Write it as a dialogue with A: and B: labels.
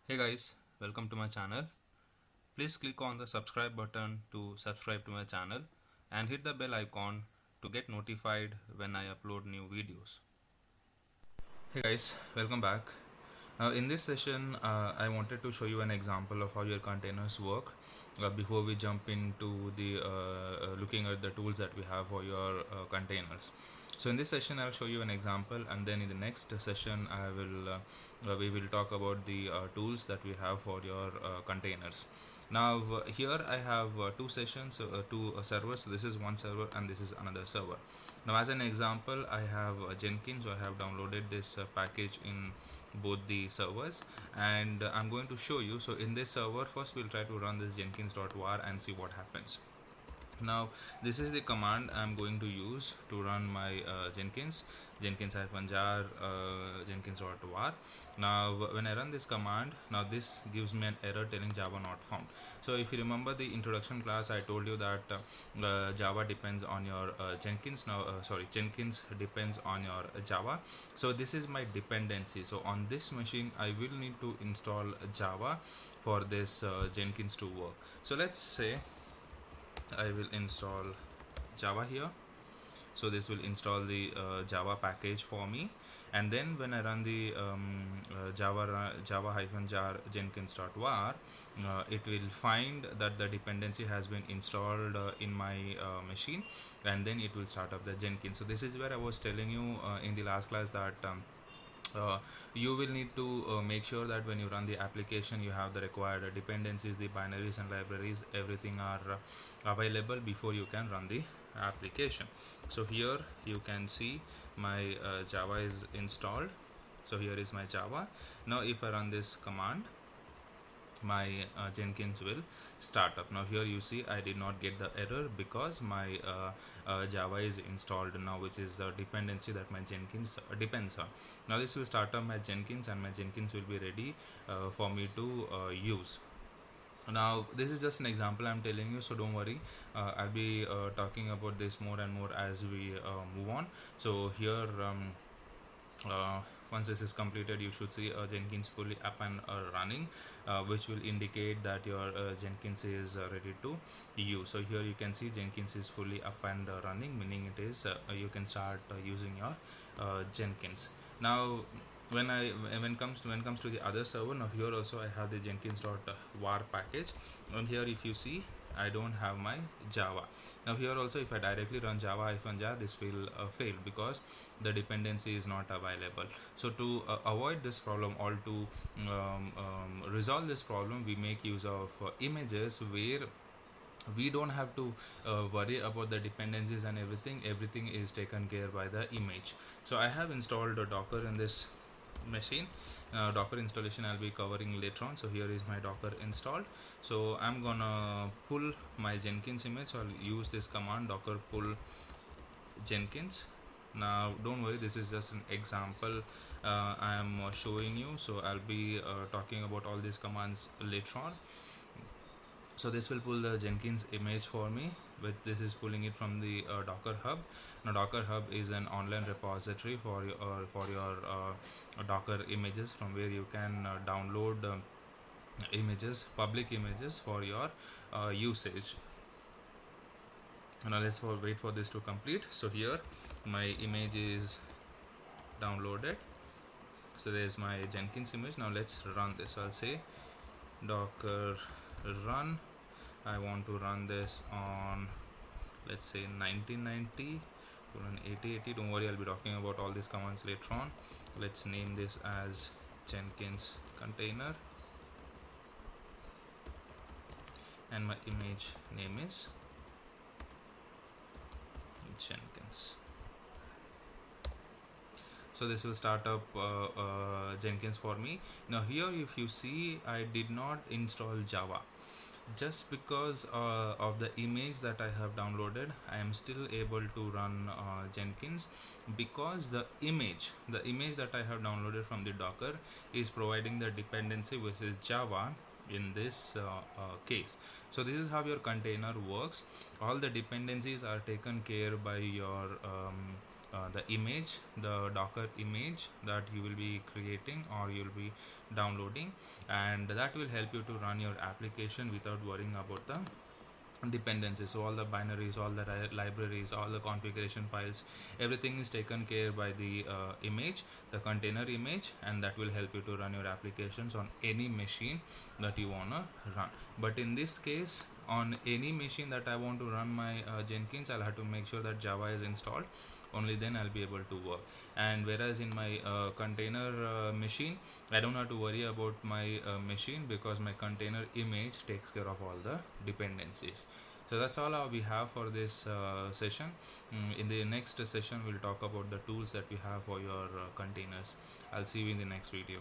A: Hey guys, welcome to my channel. Please click on the subscribe button to subscribe to my channel and hit the bell icon to get notified when I upload new videos. Hey guys, welcome back. In this session, I wanted to show you an example of how your containers work before we jump into the looking at the tools that we have for your containers. So in this session, I'll show you an example, and then in the next session, we will talk about the tools that we have for your containers. Now here I have two servers. So this is one server and this is another server. Now as an example, I have Jenkins. So I have downloaded this package in both the servers, and I'm going to show you. So in this server, first we'll try to run this jenkins.var and see what happens. Now this is the command I'm going to use to run my jenkins-jar jenkins.var. Now when I run this command, now this gives me an error telling Java not found. So if you remember the introduction class, I told you that Java depends on your Jenkins. Jenkins depends on your Java. So this is my dependency. So on this machine I will need to install Java for this Jenkins to work. So let's say I will install Java here. So this will install the Java package for me, and then when I run the java-jar jenkins.var, it will find that the dependency has been installed in my machine, and then it will start up the Jenkins. So this is where I was telling you in the last class that you will need to make sure that when you run the application, you have the required dependencies, the binaries and libraries, everything are available before you can run the application. So here you can see my Java is installed. So here is my Java. Now if I run this command, my Jenkins will start up. Now here you see I did not get the error because my Java is installed now, which is the dependency that my Jenkins depends on. Now this will start up my Jenkins, and my Jenkins will be ready for me to use. Now this is just an example I'm telling you, so don't worry, I'll be talking about this more and more as we move on. So here once this is completed, you should see Jenkins fully up and running, which will indicate that your Jenkins is ready to use. So here you can see Jenkins is fully up and running, meaning it is you can start using your Jenkins. Now when it comes to the other server, now here also I have the jenkins.var package, and here if you see I don't have my Java. Now here also if I directly run java-jar, this will fail because the dependency is not available. So to avoid this problem, or to resolve this problem, we make use of images where we don't have to worry about the dependencies and everything is taken care by the image. So I have installed a Docker in this machine. Docker installation I'll be covering later on. So here is my Docker installed. So I'm gonna pull my Jenkins image. So I'll use this command, docker pull Jenkins. Now don't worry, this is just an example I am showing you. So I'll be talking about all these commands later on. So this will pull the Jenkins image for me, but this is pulling it from the Docker Hub. Now Docker Hub is an online repository for your Docker images, from where you can download images, public images for your usage. Now let's wait for this to complete. So here my image is downloaded. So there's my Jenkins image. Now let's run this. So I'll say docker run. I want to run this on, let's say, 1990 to run 8080. Don't worry, I'll be talking about all these commands later on. Let's name this as Jenkins container, and my image name is Jenkins. So this will start up Jenkins for me. Now here if you see, I did not install Java. Just because of the image that I have downloaded, I am still able to run Jenkins, because the image that I have downloaded from the Docker is providing the dependency, which is Java in this case. So this is how your container works. All the dependencies are taken care by your the image, the Docker image that you will be creating or you will be downloading, and that will help you to run your application without worrying about the dependencies. So all the binaries, all the libraries, all the configuration files, everything is taken care by the image, the container image, and that will help you to run your applications on any machine that you want to run. But in this case, on any machine that I want to run my Jenkins, I'll have to make sure that Java is installed. Only then I'll be able to work. And whereas in my container machine, I don't have to worry about my machine, because my container image takes care of all the dependencies. So that's all we have for this session. In the next session, we'll talk about the tools that we have for your containers. I'll see you in the next video.